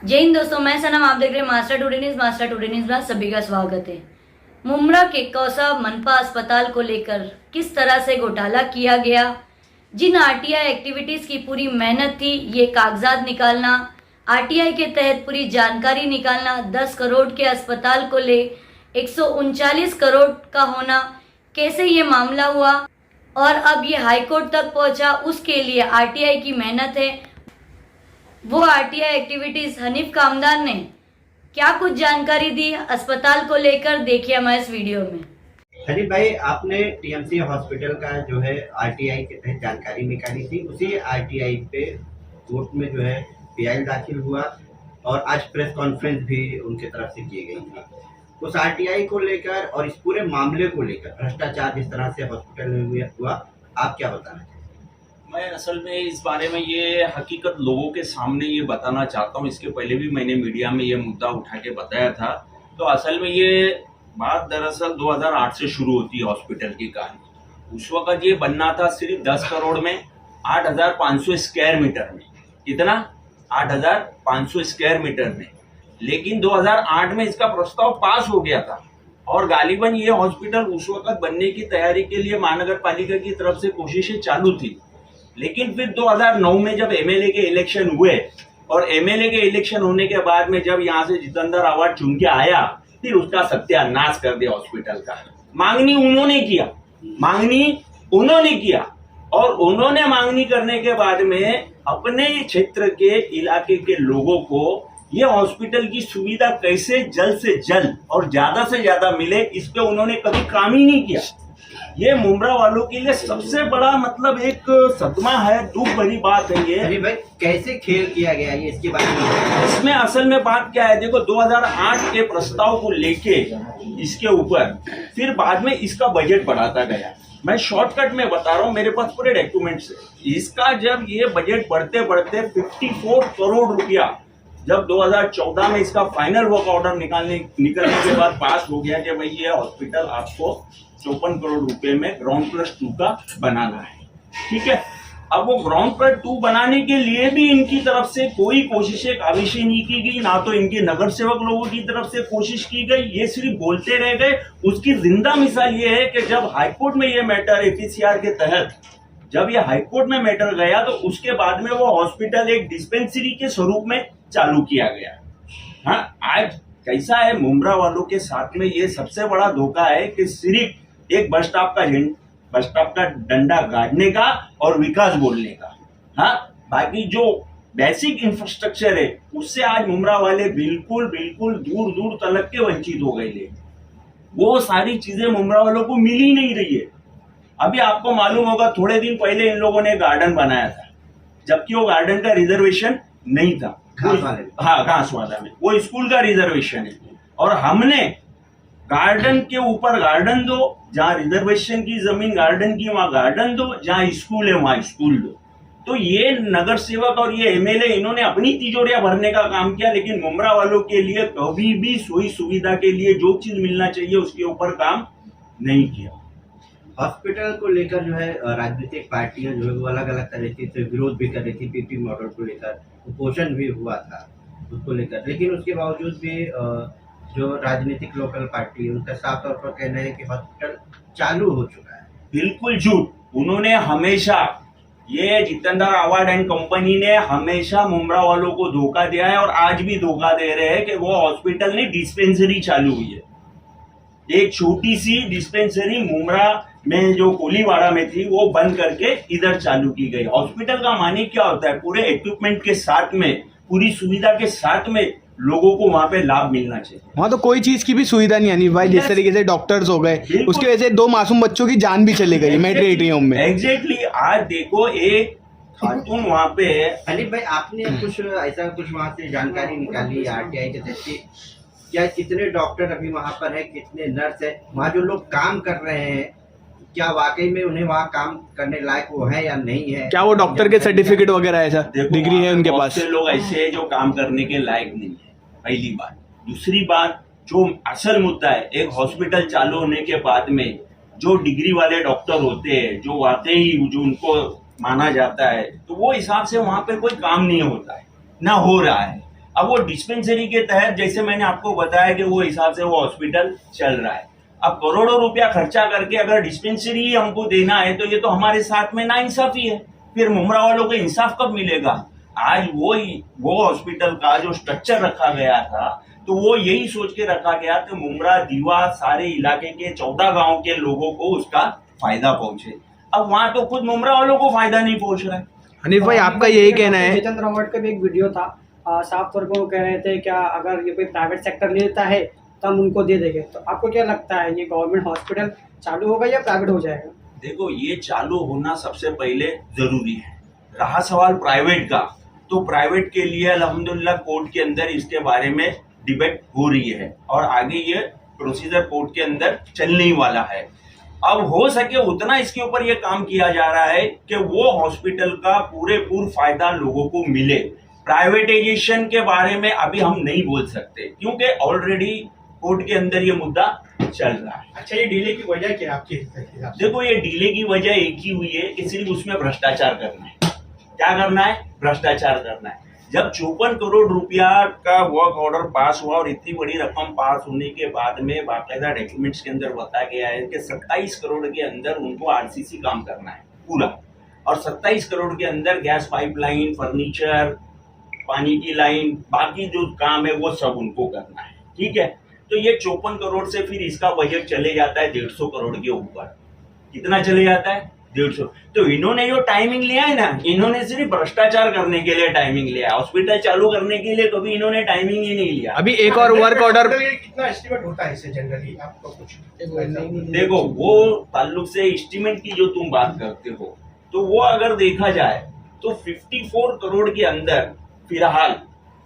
जय हिंद दोस्तों, मैं सनम, आप देख रहे हैं मास्टर टुडे न्यूज में सभी का स्वागत है। मुंब्रा के कौसा मनपा अस्पताल को लेकर किस तरह से घोटाला किया गया, जिन आरटीआई एक्टिविटीज की पूरी मेहनत थी, ये कागजात निकालना, आरटीआई के तहत पूरी जानकारी निकालना, 10 करोड़ के अस्पताल को ले 139 करोड़ का होना, कैसे ये मामला हुआ और अब ये हाईकोर्ट तक पहुंचा, उसके लिए आरटीआई की मेहनत है। वो आरटीआई एक्टिविटीज हनीफ कामदार ने क्या कुछ जानकारी दी अस्पताल को लेकर, देखिए हमारे इस वीडियो में। हनीफ भाई, आपने टीएमसी हॉस्पिटल का जो है आरटीआई के तहत जानकारी निकाली थी, उसी आरटीआई पे कोर्ट में जो है पीआई दाखिल हुआ और आज प्रेस कॉन्फ्रेंस भी उनके तरफ से की गई थी। उस आरटीआई को लेकर और इस पूरे मामले को लेकर, भ्रष्टाचार जिस तरह से हॉस्पिटल में हुआ, आप क्या बताना चाहते हैं? मैं असल में इस बारे में ये हकीकत लोगों के सामने ये बताना चाहता हूँ। इसके पहले भी मैंने मीडिया में ये मुद्दा उठा के बताया था। तो असल में ये बात दरअसल 2008 से शुरू होती है हॉस्पिटल की कहानी। उस वक्त ये बनना था सिर्फ 10 करोड़ में, 8,500 स्क्वायर मीटर में। कितना? 8,500 स्क्वायर मीटर में। लेकिन 2008 में इसका प्रस्ताव पास हो गया था और गालिबन ये हॉस्पिटल उस वक्त बनने की तैयारी के लिए महानगर पालिका की तरफ से कोशिशें चालू थी। लेकिन फिर 2009 में जब एमएलए के इलेक्शन हुए और एमएलए के इलेक्शन होने के बाद में जब यहाँ से जितेंद्र अवार्ड चुन के आया, फिर उसका सत्यानाश कर दिया हॉस्पिटल का। मांगनी उन्होंने किया और उन्होंने मांगनी करने के बाद में अपने क्षेत्र के इलाके के लोगों को ये हॉस्पिटल की सुविधा कैसे जल्द से जल्द और ज्यादा से ज्यादा मिले, इस पे उन्होंने कभी काम ही नहीं किया। ये मुंब्रा वालों के लिए सबसे बड़ा मतलब एक सदमा है, दुख भरी बात है ये। अरे भाई, कैसे खेल किया गया ये, इसके बारे में? इसमें असल में बात क्या है, देखो 2008 के प्रस्ताव को लेके इसके ऊपर फिर बाद में इसका बजट बढ़ाता गया। मैं शॉर्टकट में बता रहा हूँ, मेरे पास पूरे डॉक्यूमेंट्स है। इसका जब ये बजट बढ़ते बढ़ते 54 करोड़ रुपया जब 2014 में इसका फाइनल वर्क ऑर्डर निकलने के बाद पास हो गया कि भाई ये हॉस्पिटल आपको 54 करोड़ रुपए में ग्राउंड प्लस 2 का बनाना है, ठीक है। अब वो ग्राउंड प्लस 2 बनाने के लिए भी इनकी तरफ से कोई कोशिशें काविशें नहीं की गई, ना तो इनके नगर सेवक लोगों की तरफ से कोशिश की गई, ये सिर्फ बोलते रह गए। उसकी जिंदा मिसाल ये है कि जब हाईकोर्ट में ये मैटर एफसीआर के तहत जब ये हाईकोर्ट में मैटर गया तो उसके बाद में वो हॉस्पिटल एक डिस्पेंसरी के स्वरूप में चालू किया गया। हाँ, आज कैसा है, मुंब्रा वालों के साथ में ये सबसे बड़ा धोखा है कि सिर्फ एक बस स्टॉप का डंडा गाड़ने का और विकास बोलने का। हाँ, बाकी जो बेसिक इंफ्रास्ट्रक्चर है उससे आज मुंब्रा वाले बिल्कुल दूर दूर तलक के वंचित हो गए। वो सारी चीजें मुंब्रा वालों को मिल ही नहीं रही है। अभी आपको मालूम होगा, थोड़े दिन पहले इन लोगों ने गार्डन बनाया था, जबकि वो गार्डन का रिजर्वेशन नहीं था। हाँ, घासवाला में वो स्कूल का रिजर्वेशन है और हमने गार्डन के ऊपर गार्डन दो, जहाँ रिजर्वेशन की जमीन गार्डन की वहां गार्डन दो, जहाँ स्कूल है वहां स्कूल दो। तो ये नगर सेवक और ये एमएलए इन्होंने अपनी तिजोरियां भरने का काम किया, लेकिन मुंब्रा वालों के लिए कभी भी सोई सुविधा के लिए जो चीज मिलना चाहिए उसके ऊपर काम नहीं किया। हॉस्पिटल को लेकर जो है राजनीतिक पार्टियां जो है वो अलग अलग तरीके से विरोध भी कर रही थी, पीपी मॉडल को लेकर कुपोषण भी हुआ था उसको लेकर, लेकिन उसके बावजूद भी जो राजनीतिक लोकल पार्टी है उनका साफ तौर पर कहना है कि हॉस्पिटल चालू हो चुका है। बिल्कुल झूठ। उन्होंने हमेशा, ये जितेंद्र अवार्ड एंड कंपनी ने हमेशा मुंब्रा वालों को धोखा दिया है और आज भी धोखा दे रहे हैं कि वो हॉस्पिटल ने डिस्पेंसरी चालू हुई है। एक छोटी सी डिस्पेंसरी मुंब्रा में जो कोलीवाड़ा में थी वो बंद करके इधर चालू की गई। हॉस्पिटल का माने क्या होता है, पूरे इक्विपमेंट के साथ में, पूरी सुविधा के साथ में लोगों को वहाँ पे लाभ मिलना चाहिए। वहाँ तो कोई चीज की भी सुविधा नहीं आनी भाई, जिस तरीके से डॉक्टर्स हो गए, उसकी वजह से 2 मासूम बच्चों की जान भी चली गई मेट्रिक होम में। एग्जैक्टली। आज देखो एक खातून वहाँ पे है। हनीफ भाई, आपने कुछ ऐसा कुछ वहाँ से जानकारी निकाली आरटीआई के तहत, क्या कितने डॉक्टर अभी वहाँ पर है, कितने नर्स है, वहाँ जो लोग काम कर रहे हैं, क्या वाकई में उन्हें वहाँ काम करने लायक वो है या नहीं है? क्या वो डॉक्टर के सर्टिफिकेट वगैरह ऐसा डिग्री है उनके पास? बहुत से लोग ऐसे हैं जो काम करने के लायक नहीं है, पहली बात। दूसरी बात, जो असल मुद्दा है, एक हॉस्पिटल चालू होने के बाद में जो डिग्री वाले डॉक्टर होते हैं, जो वाकई जो उनको माना जाता है, तो वो हिसाब से वहाँ पे कोई काम नहीं होता है, ना हो रहा है। अब वो डिस्पेंसरी के तहत जैसे मैंने आपको बताया कि वो हिसाब से वो हॉस्पिटल चल रहा है। अब करोड़ों रुपया खर्चा करके अगर डिस्पेंसरी ही हमको देना है तो ये तो हमारे साथ में नाइंसाफी है। फिर मुमरा वालों को इंसाफ कब मिलेगा? आज वो हॉस्पिटल का जो स्ट्रक्चर रखा गया था तो वो यही सोच के रखा गया कि मुमरा, दीवा, सारे इलाके के 14 गांव के लोगों को उसका फायदा पहुंचे। अब वहां तो खुद मुमरा वालों को फायदा नहीं पहुंच रहा है। हनीफ भाई आपका यही कहना है? चेतन रावत का भी एक वीडियो था, साफ तौर पर वो कह रहे थे क्या अगर ये कोई प्राइवेट सेक्टर लेता है तो हम उनको दे देंगे। तो आपको क्या लगता है ये गवर्नमेंट हॉस्पिटल चालू होगा या प्राइवेट हो जाएगा? देखो, ये चालू होना सबसे पहले जरूरी है। रहा सवाल प्राइवेट का, तो प्राइवेट के लिए अल्हम्दुलिल्लाह कोर्ट के अंदर इसके बारे में डिबेट हो रही है और आगे ये प्रोसीजर कोर्ट के अंदर चलने ही वाला है। अब हो सके उतना इसके ऊपर ये काम किया जा रहा है कि वो हॉस्पिटल का पूरे फायदा लोगों को मिले। प्राइवेटाइजेशन के बारे में अभी हम नहीं बोल सकते क्योंकि ऑलरेडी कोर्ट के अंदर ये मुद्दा चल रहा है। अच्छा, ये डिले की वजह क्या आपके हिसाब से? देखो, ये डिले की वजह एक ही हुई है कि सिर्फ उसमें भ्रष्टाचार करना है। क्या करना है? भ्रष्टाचार करना है। जब 54 करोड़ रुपया का वर्क ऑर्डर पास हुआ और इतनी बड़ी रकम पास होने के बाद में बाकायदा डॉक्यूमेंट्स के अंदर बताया गया है कि 27 करोड़ के अंदर उनको आरसीसी काम करना है पूरा, और 27 करोड़ के अंदर गैस पाइपलाइन, फर्नीचर, पानी की लाइन, बाकी जो काम है वो सब उनको करना है। ठीक है, तो ये 54 करोड़ से फिर इसका बजट चले जाता है 150 करोड़ के ऊपर। कितना चले जाता है? 150। तो इन्होंने जो टाइमिंग लिया है ना, इन्होंने सिर्फ भ्रष्टाचार करने के लिए टाइमिंग लिया है। हॉस्पिटल चालू करने के लिए कभी इन्होंने टाइमिंग ही नहीं लिया। अभी एक और वर्क ऑर्डर, कितना एस्टिमेट होता है इससे जनरली आपको कुछ? देखो, वो ताल्लुक से एस्टिमेट की जो तुम बात करते हो तो वो अगर देखा जाए तो 54 करोड़ के अंदर फिलहाल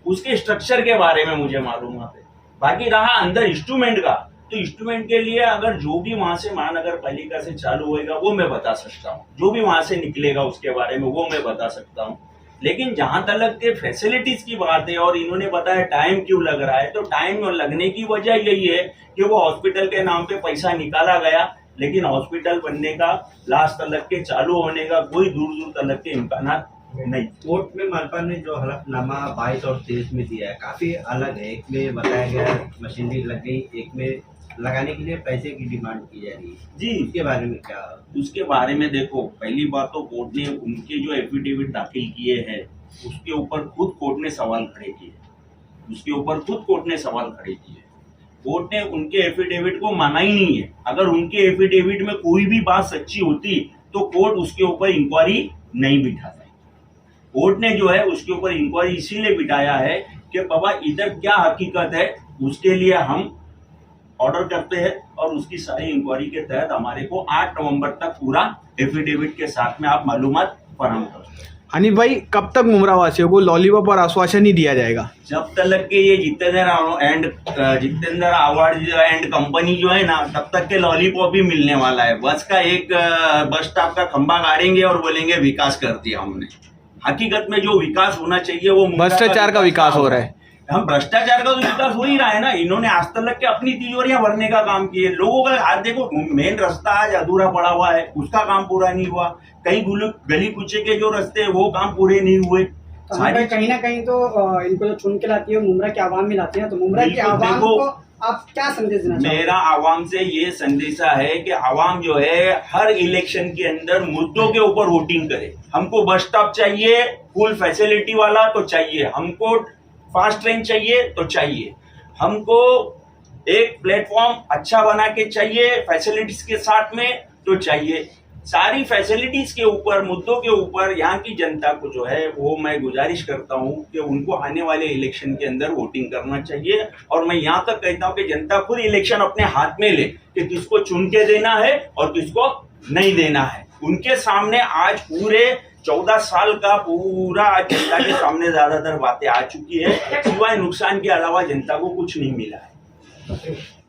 उसके स्ट्रक्चर के बारे में मुझे मालूमात है। बाकी रहा अंदर इंस्ट्रूमेंट का, तो इंस्ट्रूमेंट के लिए अगर जो भी वहां से महानगर पालिका से चालू होएगा वो मैं बता सकता हूँ, जो भी वहां से निकलेगा उसके बारे में वो मैं बता सकता हूँ। लेकिन जहां तक के फैसिलिटीज की बात है और इन्होंने बताया टाइम क्यों लग रहा है, तो टाइम लगने की वजह यही है कि वो हॉस्पिटल के नाम पे पैसा निकाला गया, लेकिन हॉस्पिटल बनने का, लास्ट तलक के चालू होने का कोई दूर दूर तलक के इम्कान नहीं। कोर्ट में मालपा ने जो हलफनामा 22 और 23 में दिया है काफी अलग है। एक में बताया गया मशीनरी लग गई, एक में लगाने के लिए पैसे की डिमांड की जा रही है जी, उसके बारे में क्या? उसके बारे में देखो, पहली बात तो कोर्ट ने उनके जो एफिडेविट दाखिल किए हैं उसके ऊपर खुद कोर्ट ने सवाल खड़े किए। कोर्ट ने उनके एफिडेविट को माना ही नहीं है। अगर उनके एफिडेविट में कोई भी बात सच्ची होती तो कोर्ट उसके ऊपर इंक्वायरी नहीं बिठाता। कोर्ट ने जो है उसके ऊपर इंक्वायरी इसीलिए बिठाया है कि बाबा इधर क्या हकीकत है उसके लिए हम ऑर्डर करते हैं और उसकी सारी इंक्वायरी के तहत हमारे को 8 नवंबर तक पूरा एफिडेविट के साथ में आप मालूमात फराहम करते हैं। हनीफ भाई, कब तक मुमरा वासियों को लॉलीपॉप और आश्वासन ही दिया जाएगा? जब तक के ये जितेंद्र अवार्ड एंड कंपनी जो है ना, तब तक के लॉलीपॉप ही मिलने वाला है। बस स्टॉप का खंबा गाड़ेंगे और बोलेंगे विकास कर दिया हमने। हकीकत में जो विकास होना चाहिए वो भ्रष्टाचार का विकास हो रहा है। हम भ्रष्टाचार का तो विकास हो ही रहा है ना। इन्होंने आज तक के अपनी तिजोरियां भरने का काम किए। लोगों का आज देखो, मेन रास्ता आज अधूरा पड़ा हुआ है, उसका काम पूरा नहीं हुआ। कहीं गली कुचे के जो रास्ते हैं वो काम पूरे नहीं हुए। तो कहीं ना कहीं तो इनको जो चुन के लाती है मुमरा की आवाम में लाती है, तो मुमरा की आवाम को आप क्या संदेश देना चाहते हैं? मेरा आवाम से ये संदेशा है कि आवाम जो है हर इलेक्शन के अंदर मुद्दों के ऊपर वोटिंग करे। हमको बस स्टॉप चाहिए, फुल फैसिलिटी वाला तो चाहिए, हमको फास्ट ट्रेन चाहिए तो चाहिए, हमको एक प्लेटफॉर्म अच्छा बना के चाहिए फैसिलिटीज के साथ में तो चाहिए। सारी फैसिलिटीज के ऊपर, मुद्दों के ऊपर यहाँ की जनता को जो है वो मैं गुजारिश करता हूँ कि उनको आने वाले इलेक्शन के अंदर वोटिंग करना चाहिए। और मैं यहाँ तक कहता हूँ कि जनता खुद इलेक्शन अपने हाथ में ले कि किसको चुन के देना है और किसको नहीं देना है। उनके सामने आज पूरे 14 साल का पूरा आज जनता के सामने ज्यादातर बातें आ चुकी है, सिवाय नुकसान के अलावा जनता को कुछ नहीं मिला है।